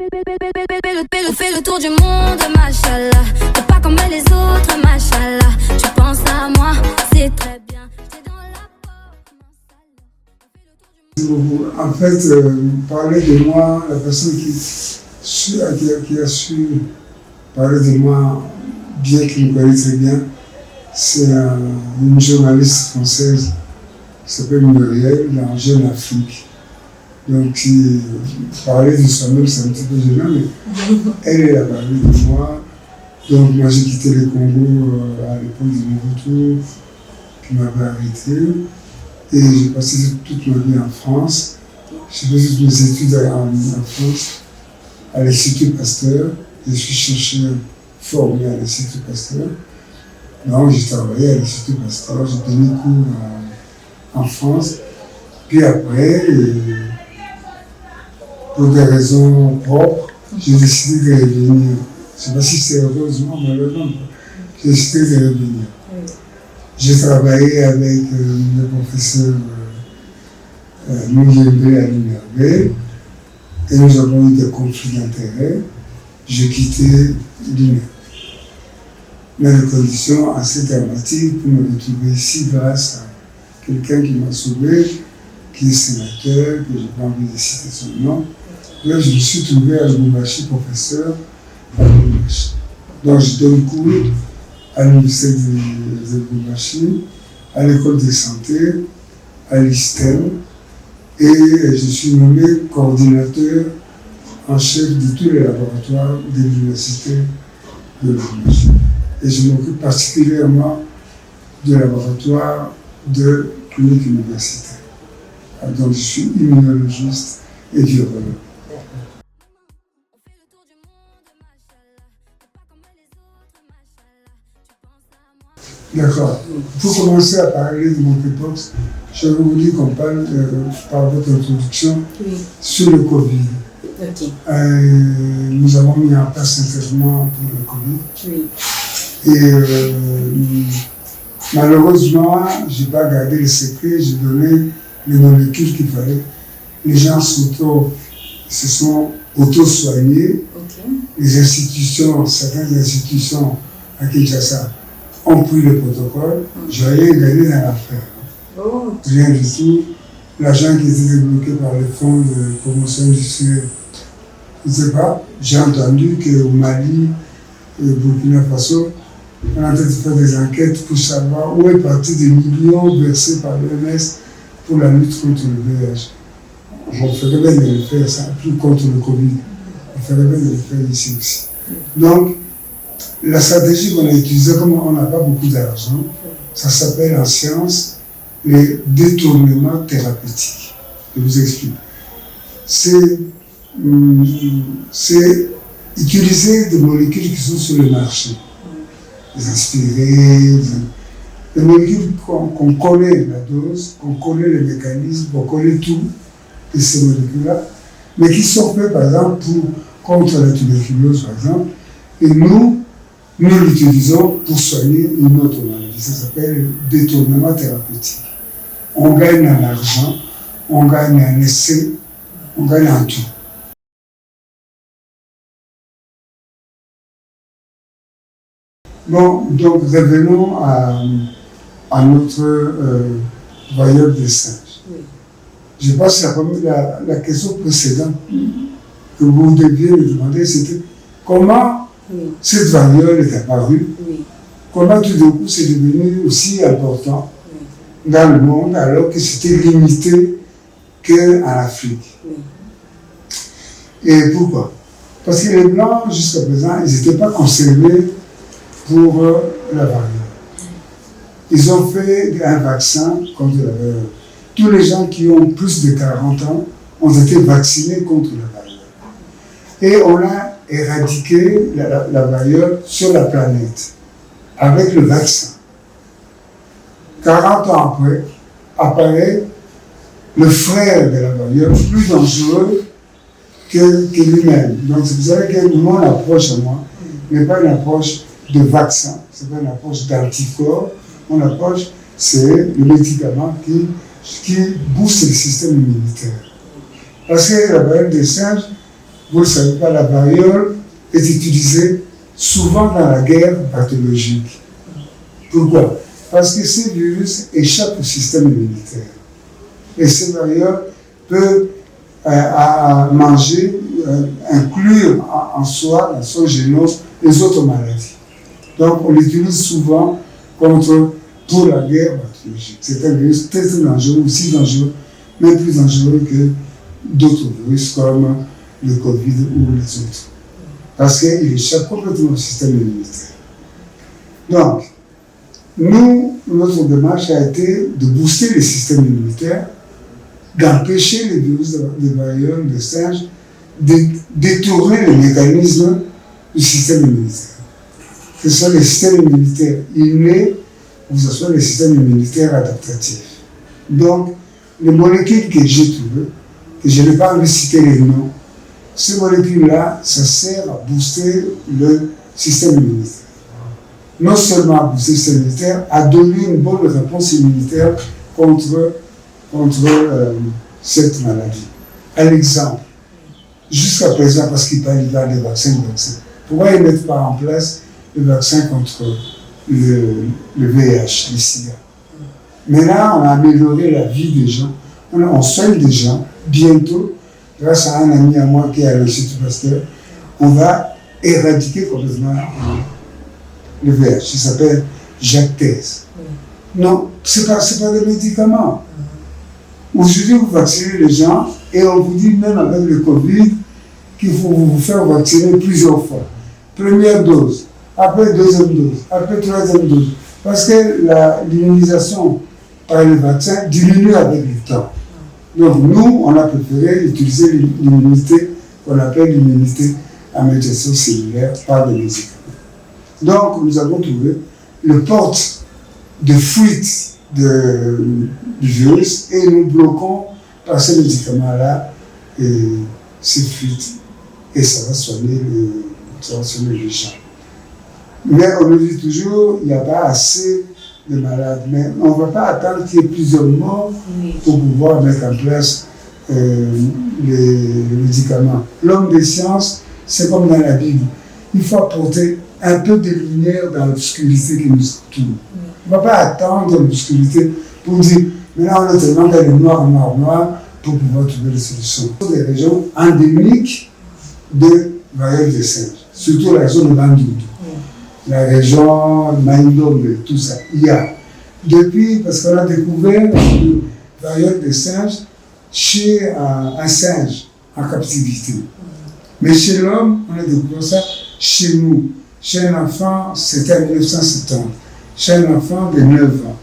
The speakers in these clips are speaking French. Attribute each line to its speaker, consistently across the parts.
Speaker 1: Fais le tour du monde, machallah. T'es pas comme les autres, machallah. Tu penses à moi, c'est très bien. T'es dans la porte,
Speaker 2: En fait, parler de moi, la personne qui a su parler de moi, bien qu'il me connaît très bien, c'est une journaliste française qui s'appelle Muriel, dans Jeune Afrique. Donc, qui parlait de soi-même, c'est un petit peu gênant, mais elle a parlé de moi. Donc, moi, j'ai quitté le Congo à l'époque de mon retour, qui m'avait arrêté. Et j'ai passé toute ma vie en France. J'ai fait toutes mes études en France, à l'Institut Pasteur. Je suis cherché formé à l'Institut Pasteur. Donc, j'ai travaillé à l'Institut Pasteur, j'ai donné cours en France. Puis après, pour des raisons propres, j'ai décidé de revenir. Je ne sais pas si c'est heureusement ou malheureusement, j'ai décidé de revenir. J'ai travaillé avec le professeur Mouliembé à l'UNRB et nous avons eu des conflits d'intérêts. J'ai quitté l'UNRB. Dans des conditions assez dramatiques pour me retrouver ici grâce à quelqu'un qui m'a sauvé, qui est sénateur, que je n'ai pas envie de citer son nom. Là, je me suis trouvé à Lubumbashi, professeur à Lubumbashi. Donc, je donne cours à l'université de Lubumbashi, à l'école de santé, à l'ISTEM, et je suis nommé coordinateur en chef de tous les laboratoires de l'université de Lubumbashi. Et je m'occupe particulièrement du laboratoire de clinique universitaire. Donc, je suis immunologiste et virologue. D'accord. Pour commencer à parler de mon époque, je vais vous dire qu'on parle, par votre introduction, sur le Covid.
Speaker 3: Okay.
Speaker 2: Nous avons mis en place un traitement pour le Covid. Et malheureusement, je n'ai pas gardé le secret, j'ai donné les molécules qu'il fallait. Les gens se sont auto-soignés.
Speaker 3: Okay.
Speaker 2: Les institutions, certaines institutions à Kinshasa ont pris le protocole. Je n'ai rien gagné dans l'affaire.
Speaker 3: Oh.
Speaker 2: Rien du tout. L'argent qui était débloqué par le fonds de promotion industrielle, je ne sais pas. J'ai entendu qu'au Mali et au Burkina Faso, on est en train de faire des enquêtes pour savoir où est parti des millions versés par l'OMS pour la lutte contre le VIH. On ferait bien de le faire, ça, plus contre le Covid. On ferait bien de le faire ici aussi. Donc, la stratégie qu'on a utilisée, comme on n'a pas beaucoup d'argent, ça s'appelle en science les détournements thérapeutiques. Je vous explique. C'est utiliser des molécules qui sont sur le marché. Les aspirés, des molécules qu'on connaît la dose, qu'on connaît les mécanismes, qu'on connaît tout de ces molécules-là, mais qui sont faites par exemple contre la tuberculose par exemple, et nous l'utilisons pour soigner une autre maladie. Ça s'appelle le détournement thérapeutique. On gagne en argent, on gagne en essai, on gagne en tout. Bon, donc revenons à notre variole des singes. Oui. Je pense que la question précédente que vous deviez me demander, c'était comment cette variole est apparue, comment tout d'un coup c'est devenu aussi important dans le monde alors que c'était limité qu'en Afrique. Et pourquoi? Parce que les Blancs, jusqu'à présent, ils n'étaient pas conservés pour la variole. Ils ont fait un vaccin contre la variole. Tous les gens qui ont plus de 40 ans ont été vaccinés contre la variole. Et on a éradiqué la variole sur la planète avec le vaccin. 40 ans après, apparaît le frère de la variole, plus dangereux que lui-même. Donc c'est pour ça que mon approche à moi n'est pas une approche de vaccin, ce n'est pas une approche d'anticorps. Mon approche, c'est le médicament qui booste le système immunitaire. Parce que la variole des singes vous ne le savez pas, la variole est utilisée souvent dans la guerre pathologique. Pourquoi? Parce que ces virus échappent au système immunitaire. Et ces variole peuvent manger, inclure en soi, dans son génome, les autres maladies. Donc on l'utilise souvent pour la guerre pathologique. C'est un virus très dangereux, aussi dangereux, mais plus dangereux que d'autres virus comme le Covid ou les autres. Parce qu'il échappe complètement au système immunitaire. Donc, notre démarche a été de booster le système immunitaire, d'empêcher les virus de variole de singe de détourner le mécanisme du système immunitaire. Que ce soit le système immunitaire inné ou que ce soit le système immunitaire adaptatif. Donc, les molécules que j'ai trouvées, que je n'ai pas envie de citer les noms, ces molécules-là, ça sert à booster le système immunitaire. Non seulement à booster le système immunitaire, à donner une bonne réponse immunitaire contre cette maladie. Un exemple, jusqu'à présent, parce qu'il parle des vaccins, pourquoi ils ne mettent pas en place le vaccin contre le VIH, le sida? Maintenant, on a amélioré la vie des gens, on soigne des gens. Bientôt, grâce à un ami à moi qui est à l'Institut Pasteur, on va éradiquer complètement le VIH. Il s'appelle Jacques Thèse. Non, ce n'est pas des médicaments. Aujourd'hui, vous vaccinez les gens et on vous dit, même avec le Covid, qu'il faut vous faire vacciner plusieurs fois. Première dose, après deuxième dose, après troisième dose. Parce que l'immunisation par le vaccin diminue avec le temps. Donc nous, on a préféré utiliser l'immunité qu'on appelle l'immunité à médiation cellulaire par les médicaments. Donc nous avons trouvé le porte de fuite du virus et nous bloquons par ces médicaments-là ces fuites et ça va soigner les gens. Mais on nous dit toujours il n'y a pas assez de malades, mais on ne va pas attendre qu'il y ait plusieurs morts pour pouvoir mettre en place les médicaments. L'homme des sciences, c'est comme dans la Bible, il faut apporter un peu de lumière dans l'obscurité qui nous entoure. On ne va pas attendre l'obscurité pour dire maintenant on est tellement dans le noir pour pouvoir trouver des solutions. Il y a des régions endémiques de variole de singe, surtout la zone de Bandundu. La région Maïndombe, tout ça. Il y a. Depuis, parce qu'on a découvert une variole de singe chez un singe en captivité. Mais chez l'homme, on a découvert ça chez nous. Chez un enfant, c'était en 1970. Chez un enfant de 9 ans.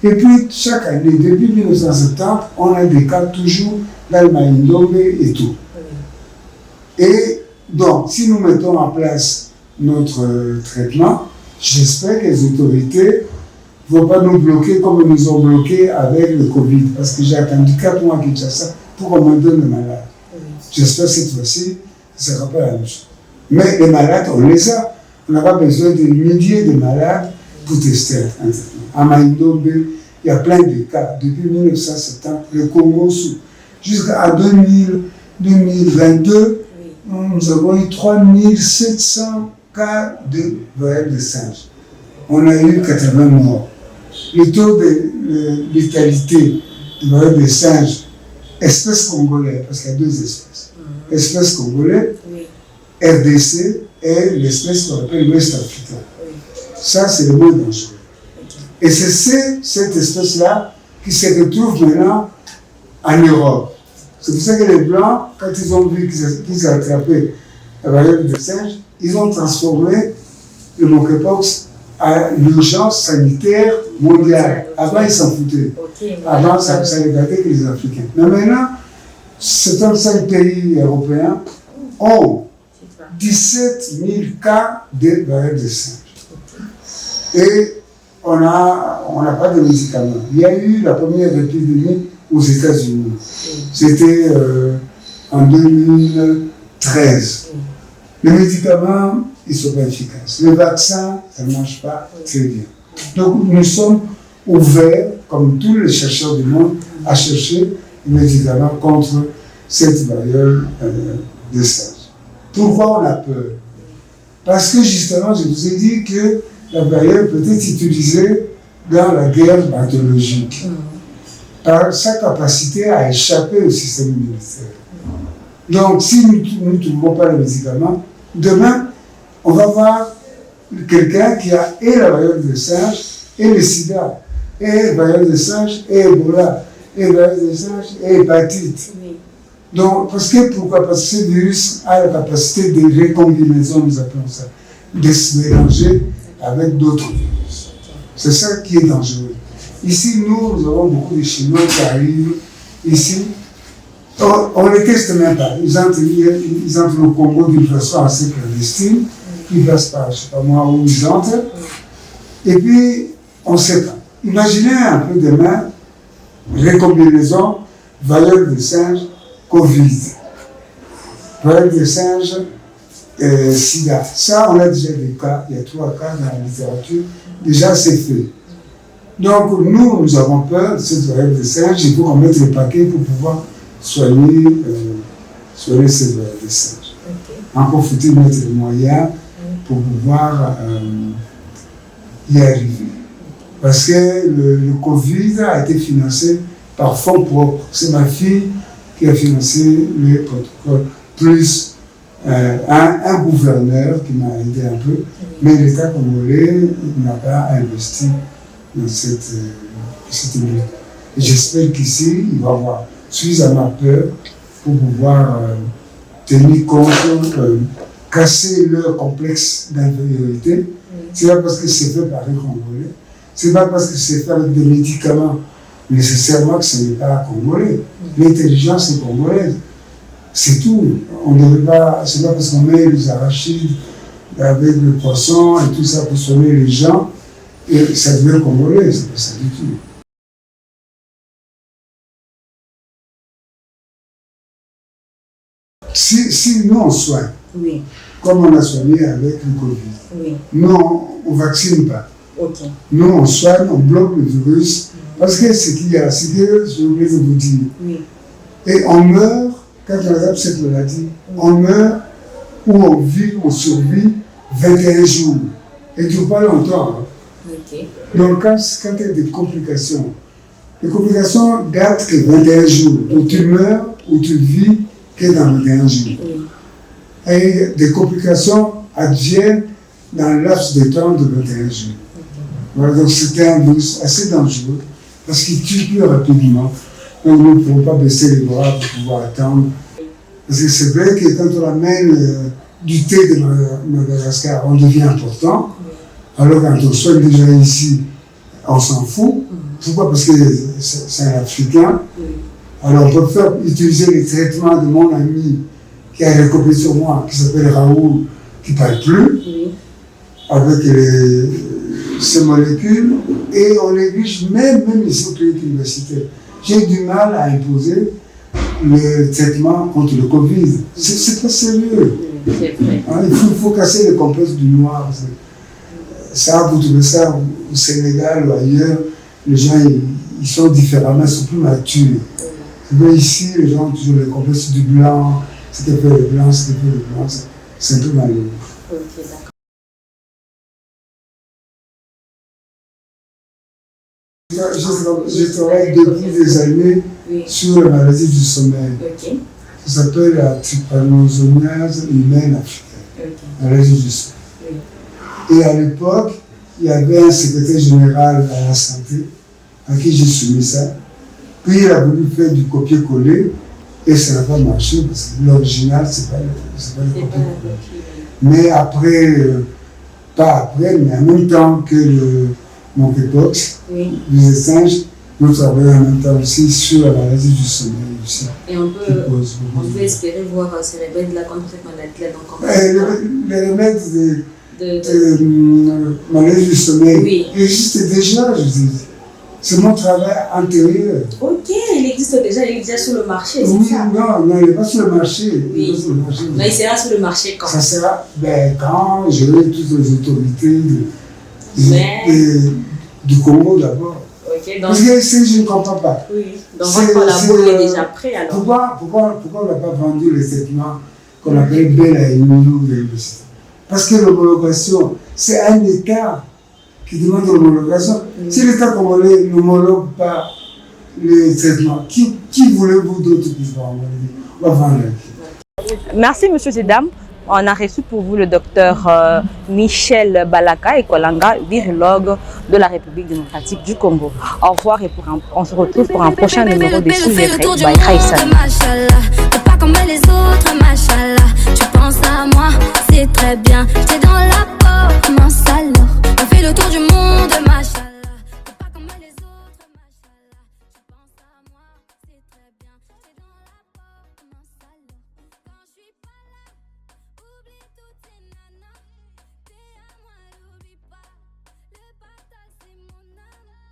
Speaker 2: Et puis, chaque année, depuis 1970, on a des cas toujours dans le Maïndombe et tout. Et donc, si nous mettons en place notre traitement, j'espère que les autorités ne vont pas nous bloquer comme ils nous ont bloqués avec le Covid. Parce que j'ai attendu 4 mois à Kinshasa pour qu'on me donne les malades. J'espère que cette fois-ci, ce ne sera pas la même chose. Mais les malades, on les a. On n'a pas besoin de milliers de malades pour tester un traitement. À Maïndombe, il y a plein de cas. Depuis 1970, le Congo, jusqu'à 2022, nous avons eu 3700 cas de variole de singe. On a eu 80 morts. Le taux de létalité de variole de singe, espèce congolaise, parce qu'il y a 2 espèces. Espèce congolaise, RDC, et l'espèce qu'on appelle l'Ouest africain. Ça, c'est le moins dangereux. Et c'est cette espèce-là qui se retrouve maintenant en Europe. C'est pour ça que les Blancs, quand ils ont vu qu'ils attrapaient la variole de singe, ils ont transformé le monkeypox à l'urgence sanitaire mondiale. Avant, ils s'en foutaient. Avant, ça ne gâtait que les Africains. Mais maintenant, 75 pays européens ont 17 000 cas de variole de singe. Et on n'a pas de médicaments. Il y a eu la première épidémie aux États-Unis. C'était en 2013. Les médicaments, ils ne sont pas efficaces. Le vaccin, ça ne marche pas très bien. Donc nous sommes ouverts, comme tous les chercheurs du monde, à chercher des médicaments contre cette variole des singes. Pourquoi on a peur? Parce que justement, je vous ai dit que la variole peut être utilisée dans la guerre bactériologique par sa capacité à échapper au système immunitaire. Donc, si nous ne trouvons pas le médicament, demain, on va voir quelqu'un qui a et la variole de singe, et le sida, et la variole de singe, et Ebola, et la variole de singe, et hépatite. Donc, pourquoi? Parce que ce virus a la capacité de récombinaison, nous appelons ça, de se mélanger avec d'autres virus. C'est ça qui est dangereux. Ici, nous avons beaucoup de Chinois qui arrivent ici. On ne les teste même pas. Ils entrent au Congo d'une façon assez clandestine. Ils passent par, je ne sais pas moi, où ils entrent. Et puis, on ne sait pas. Imaginez un peu demain, récombinaison, variole de singe, Covid. Variole de singe, sida. Ça, on a déjà des cas. Il y a 3 cas dans la littérature. Déjà, c'est fait. Donc, nous avons peur de cette variole de singe. Il faut en mettre les paquets pour pouvoir soigner cette variole de singe. Encore faut-il mettre les moyens pour pouvoir y arriver. Parce que le Covid a été financé par fonds propres. C'est ma fille qui a financé le protocole, plus un gouverneur qui m'a aidé un peu, mais l'État congolais n'a pas investi dans cette lutte. Et j'espère qu'ici, il va y avoir suffisamment peur pour pouvoir tenir compte, casser leur complexe d'infériorité. C'est pas parce que c'est fait par les Congolais, c'est pas parce que c'est fait avec des médicaments nécessairement que ce n'est pas congolais. L'intelligence est congolaise. C'est tout. On ne devrait pas, c'est pas parce qu'on met les arachides avec le poisson et tout ça pour soigner les gens et ça devient congolais. C'est pas ça du tout. Si nous on soigne, comme on a soigné avec le Covid, nous on ne vaccine pas. Nous on soigne, on bloque le virus, parce que ce qu'il y a, c'est que je voulais vous dire. Et on meurt, quand on attrape cette maladie, on meurt ou on vit, on survit 21 jours. Et ne dure pas longtemps. Donc quand il y a des complications, les complications datent que 21 jours. Donc tu meurs ou tu vis que dans 21 jours. Et des complications adviennent dans le laps de temps de 21 jours. Voilà, donc c'était un virus assez dangereux parce qu'il tue plus rapidement. Donc nous ne pouvons pas baisser les bras pour pouvoir attendre. Parce que c'est vrai que quand on amène du thé de Madagascar, on devient important. Alors quand on soigne déjà ici, on s'en fout. Pourquoi? Parce que c'est un Africain. Alors on peut utiliser les traitements de mon ami qui a recopié sur moi, qui s'appelle Raoul, qui ne parle plus, avec ces molécules, et on néglige même ici au clinique universitaire. J'ai du mal à imposer le traitement contre le Covid. C'est pas sérieux. Il faut casser le complexe du noir. Ça, vous trouvez ça au Sénégal ou ailleurs, les gens ils sont différemment, ils sont plus matures. Mais ici, les gens ont toujours le complexe du blanc, c'était fait le blanc, c'était fait le blanc. C'est un peu malheureux. Je travaille depuis des années sur la maladie du sommeil. Ça s'appelle la trypanosomase humaine africaine, la maladie du sommeil. Et à l'époque, il y avait un secrétaire général à la santé à qui j'ai soumis ça. Puis il a voulu faire du copier-coller et ça n'a pas marché parce que l'original, c'est pas le copier-coller. Mais après, pas après, mais en même temps que le monkeypox, les singes, nous travaillons en même temps aussi sur la maladie du sommeil. Aussi,
Speaker 3: et on peut espérer voir ces remèdes-là contre cette maladie-là.
Speaker 2: Les remèdes de maladie du sommeil existent déjà, je dis. C'est mon travail antérieur.
Speaker 3: Ok, il existe déjà sur le marché, c'est ça?
Speaker 2: Non, il n'est pas sur le marché.
Speaker 3: Non, il sera sur le marché quand?
Speaker 2: Ça sera quand j'aurai toutes les autorités du Congo d'abord.
Speaker 3: Ok, donc...
Speaker 2: Parce que je ne comprends pas.
Speaker 3: Donc votre labo est déjà prêt alors?
Speaker 2: Pourquoi on n'a pas vendu les traitements qu'on appelle Bela et Noulou de l'université. Parce que l'homologation, c'est un État qui demande l'homologation. Si l'État congolais n'homologue pas les traitements, qui voulez-vous d'autre qui va vendre?
Speaker 4: Merci, M. Zedam. On a reçu pour vous le docteur Michel Balaka Ekolanga, virologue de la République démocratique du Congo. Au revoir et on se retrouve pour un prochain numéro des Sujets by Raissa.
Speaker 1: T'es pas comme les autres, machallah. Tu penses à moi, c'est très bien. J'étais dans la